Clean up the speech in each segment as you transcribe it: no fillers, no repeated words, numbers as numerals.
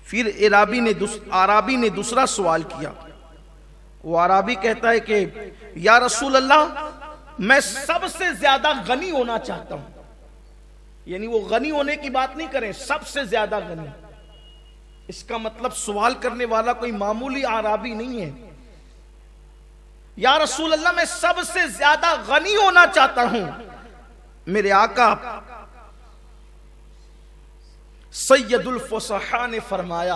پھر عرابی نے دوسرا سوال کیا. وہ عرابی کہتا ہے کہ یا رسول اللہ میں سب سے زیادہ غنی ہونا چاہتا ہوں. یعنی وہ غنی ہونے کی بات نہیں کریں، سب سے زیادہ غنی. اس کا مطلب سوال کرنے والا کوئی معمولی عرابی نہیں ہے. یا رسول اللہ میں سب سے زیادہ غنی ہونا چاہتا ہوں. میرے آقا سید الفصحاء نے فرمایا،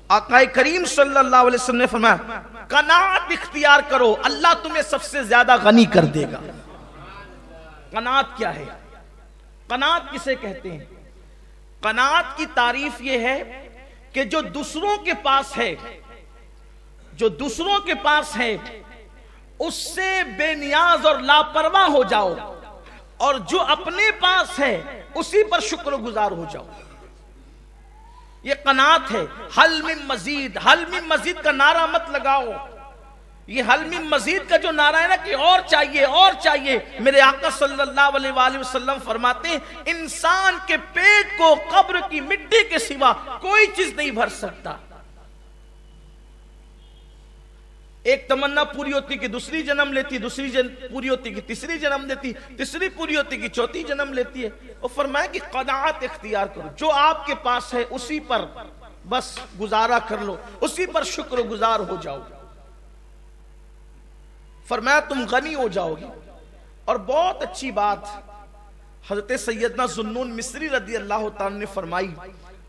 آقا کریم صلی اللہ علیہ وسلم نے فرمایا قناعت اختیار کرو، اللہ تمہیں سب سے زیادہ غنی کر دے گا. قناعت کیا ہے؟ قناعت کسے کہتے ہیں؟ قناعت کی تعریف یہ ہے کہ جو دوسروں کے پاس ہے، جو دوسروں کے پاس ہے اس سے بے نیاز اور لاپرواہ ہو جاؤ، اور جو اپنے پاس ہے اسی پر شکر گزار ہو جاؤ. یہ قناعت ہے. حل من مزید، حل من مزید کا نعرہ مت لگاؤ. یہ حل من مزید کا جو نعرہ ہے نا کہ اور چاہیے اور چاہیے، میرے آقا صلی اللہ علیہ وآلہ وسلم فرماتے ہیں انسان کے پیٹ کو قبر کی مٹی کے سوا کوئی چیز نہیں بھر سکتا. ایک تمنا پوری ہوتی کہ دوسری جنم لیتی، دوسری پوری ہوتی کہ تیسری جنم لیتی، تیسری پوری ہوتی کہ چوتھی جنم لیتی ہے. اور فرمایا کہ قناعت اختیار کرو، جو آپ کے پاس ہے اسی پر بس گزارا کر لو، اسی پر شکر گزار ہو جاؤ. فرمایا تم غنی ہو جاؤ گے. اور بہت اچھی بات حضرت سیدنا ذوالنون مصری رضی اللہ تعالیٰ نے فرمائی.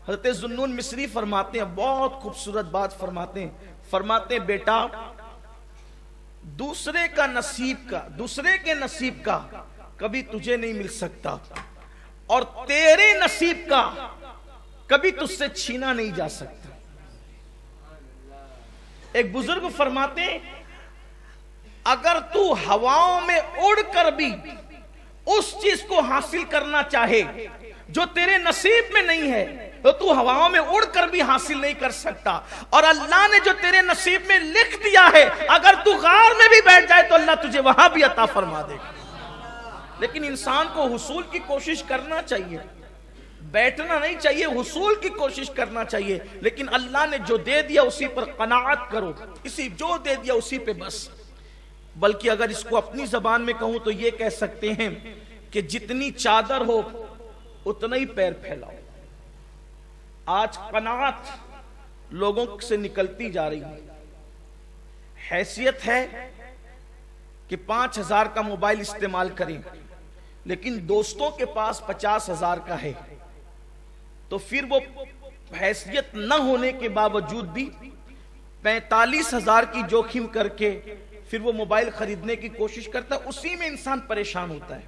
حضرت ذوالنون مصری فرماتے ہیں، بہت خوبصورت بات فرماتے ہیں بیٹا دوسرے کے نصیب کا کبھی تجھے نہیں مل سکتا، اور تیرے نصیب کا کبھی تجھ سے چھینا نہیں جا سکتا. ایک بزرگ فرماتے ہیں اگر تو ہواؤں میں اڑ کر بھی اس چیز کو حاصل کرنا چاہے جو تیرے نصیب میں نہیں ہے تو تو ہواؤں میں اڑ کر بھی حاصل نہیں کر سکتا. اور اللہ نے جو تیرے نصیب میں لکھ دیا ہے اگر تو غار میں بھی بیٹھ جائے تو اللہ تجھے وہاں بھی عطا فرما دے گا. لیکن انسان کو حصول کی کوشش کرنا چاہیے، بیٹھنا نہیں چاہیے، حصول کی کوشش کرنا چاہیے. لیکن اللہ نے جو دے دیا اسی پر قناعت کرو، جو دے دیا اسی پہ بس. بلکہ اگر اس کو اپنی زبان میں کہوں تو یہ کہہ سکتے ہیں کہ جتنی چادر ہو اتنا ہی پیر پھیلاؤ. آج قناعت لوگوں سے نکلتی جا رہی ہے. حیثیت ہے کہ 5,000 کا موبائل استعمال کریں، لیکن دوستوں کے پاس 50,000 کا ہے، تو پھر وہ حیثیت نہ ہونے کے باوجود بھی 45,000 کی جوخم کر کے پھر وہ موبائل خریدنے کی کوشش کرتا ہے. اسی میں انسان پریشان ہوتا ہے.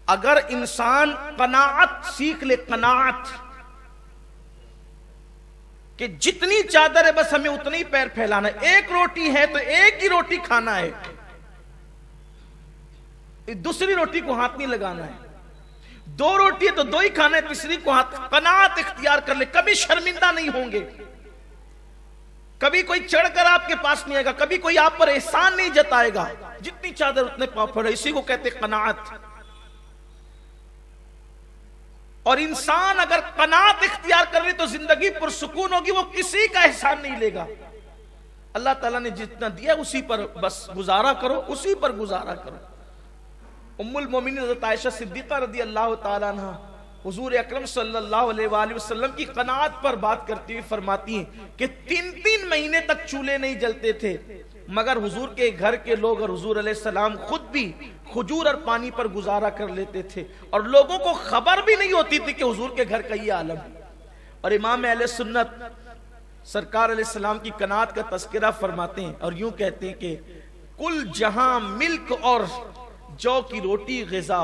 اگر انسان قناعت سیکھ لے، قناعت کہ جتنی چادر ہے بس ہمیں اتنی ہی پیر پھیلانا ہے، ایک روٹی ہے تو ایک ہی روٹی کھانا ہے، دوسری روٹی کو ہاتھ نہیں لگانا ہے. 2 روٹی ہے تو 2 ہی کھانا ہے، تیسری کو ہاتھ. قناعت اختیار کر لے، کبھی شرمندہ نہیں ہوں گے. کبھی کوئی چڑھ کر آپ کے پاس نہیں آئے گا، کبھی کوئی آپ پر احسان نہیں جتائے گا. جتنی چادر اتنے پاؤں پھڑے، اسی کو کہتے قناعت. اور انسان اگر قناعت اختیار کر لے تو زندگی پرسکون ہوگی، وہ کسی کا احسان نہیں لے گا. اللہ تعالیٰ نے جتنا دیا اسی پر بس گزارا کرو، اسی پر گزارا کرو. ام المومنین حضرت عائشہ صدیقہ رضی اللہ تعالیٰ عنہ حضور اکرم صلی اللہ علیہ وآلہ وسلم کی قناعت پر بات کرتی ہوئی فرماتی ہیں کہ 3 مہینے تک چولہے نہیں جلتے تھے، مگر حضور کے گھر کے لوگ اور حضور علیہ السلام خود بھی کھجور اور پانی پر گزارا کر لیتے تھے، اور لوگوں کو خبر بھی نہیں ہوتی تھی کہ حضور کے گھر کا یہ عالم ہے. اور امام اہل سنت سرکار علیہ السلام کی قناعت کا تذکرہ فرماتے ہیں اور یوں کہتے ہیں کہ کل جہاں ملک اور جو کی روٹی غذا،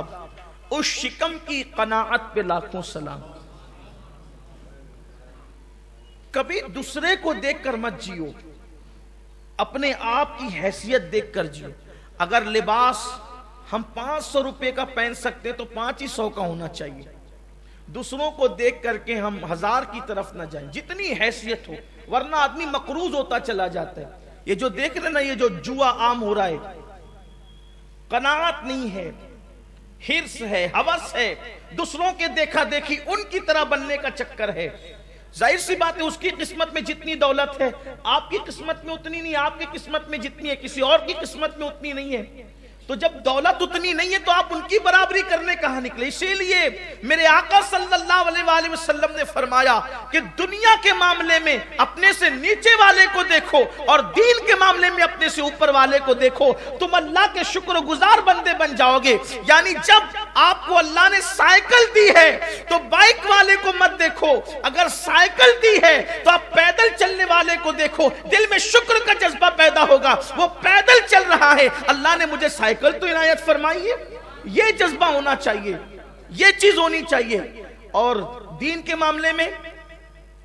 اس شکم کی قناعت پہ لاکھوں سلام. کبھی دوسرے کو دیکھ کر مت جیو، اپنے آپ کی حیثیت دیکھ کر جیو. اگر لباس ہم 500 روپے کا پہن سکتے تو 500 کا ہونا چاہیے. دوسروں کو دیکھ کر کے ہم 1000 کی طرف نہ جائیں، جتنی حیثیت ہو، ورنہ آدمی مقروض ہوتا چلا جاتا ہے. یہ جو دیکھ رہے نا، یہ جو جوا عام ہو رہا ہے، قناعت نہیں ہے، حرص ہے، ہوس ہے، دوسروں کے دیکھا دیکھی ان کی طرح بننے کا چکر ہے. ظاہر سی بات ہے اس کی قسمت میں جتنی دولت ہے آپ کی قسمت میں اتنی نہیں، آپ کی قسمت میں جتنی ہے کسی اور کی قسمت میں اتنی نہیں ہے. تو جب دولت اتنی نہیں ہے تو آپ ان کی برابری کرنے کہاں نکلے؟ اسی لیے میرے آقا صلی اللہ علیہ وآلہ وسلم نے فرمایا کہ دنیا کے معاملے میں اپنے سے نیچے والے کو دیکھو اور دین کے معاملے میں اپنے سے اوپر والے کو دیکھو، تم اللہ کے شکر گزار بندے بن جاؤ گے. یعنی جب آپ کو اللہ نے سائیکل دی ہے تو بائک والے کو مت دیکھو، اگر سائیکل دی ہے تو آپ پیدل چلنے والے کو دیکھو، دل میں شکر کا جذبہ پیدا ہوگا. وہ پیدل چل رہا ہے، اللہ نے مجھے سائیکل تو عنایت فرمائی ہے. یہ جذبہ ہونا چاہیے، یہ چیز ہونی چاہیے. اور دین کے معاملے میں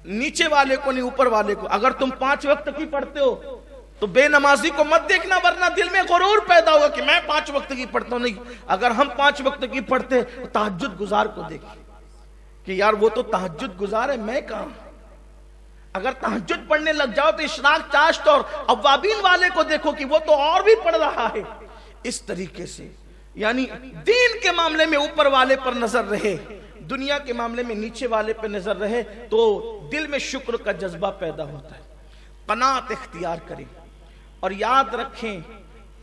نیچے والے کو نہیں اوپر والے کو. اگر تم 5 وقت کی پڑھتے ہو تو بے نمازی کو مت دیکھنا، ورنہ دل میں غرور پیدا ہوگا کہ میں 5 وقت کی پڑھتا ہوں. نہیں، اگر ہم 5 وقت کی پڑھتے تو تہجد گزار کو دیکھیں کہ یار وہ تو تہجد گزار ہے، میں کہاں. اگر تہجد پڑھنے لگ جاؤ تو اشراق چاشت اور اوابین والے کو دیکھو کہ وہ تو اور بھی پڑھ رہا ہے. اس طریقے سے یعنی دین کے معاملے میں اوپر والے پر نظر رہے، دنیا کے معاملے میں نیچے والے پر نظر رہے تو دل میں شکر کا جذبہ پیدا ہوتا ہے. قناعت اختیار کریں اور یاد رکھیں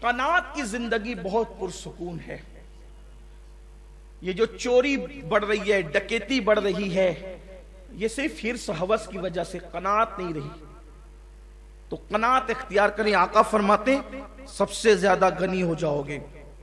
قناعت کی زندگی بہت پرسکون ہے. یہ جو چوری بڑھ رہی ہے، ڈکیتی بڑھ رہی ہے، یہ صرف حرص ہوس کی وجہ سے، قناعت نہیں رہی. تو قناعت اختیار کریں. آقا فرماتے سب سے زیادہ غنی ہو جاؤ گے.